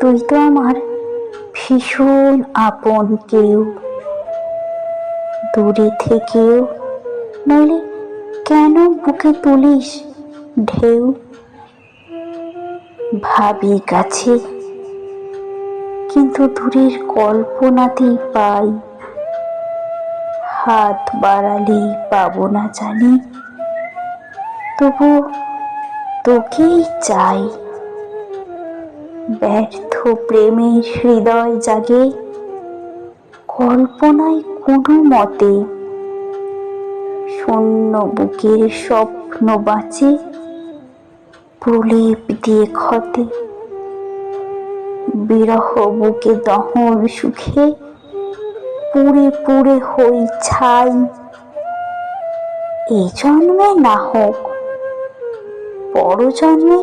তুই তো আমার ভীষণ আপন কেউ, দূরে থেকেও নইলে কেন বুকে তুলিস ঢেউ। ভাবি কাছে কিন্তু দূরের কল্পনাতেই পাই, হাত বাড়ালেই পাবো না জানি, তবু তোকেই চাই। ব্যর্থ প্রেমের হৃদয় জাগে কল্পনায় কোনো মতে, শূন্য বুকের স্বপ্ন বাঁচে প্রলেপ দিয়ে ক্ষতে। বিরহ বুকে দহন সুখে পুড়ে পুড়ে হই ছাই। এই জন্মে না হোক, পর জন্মে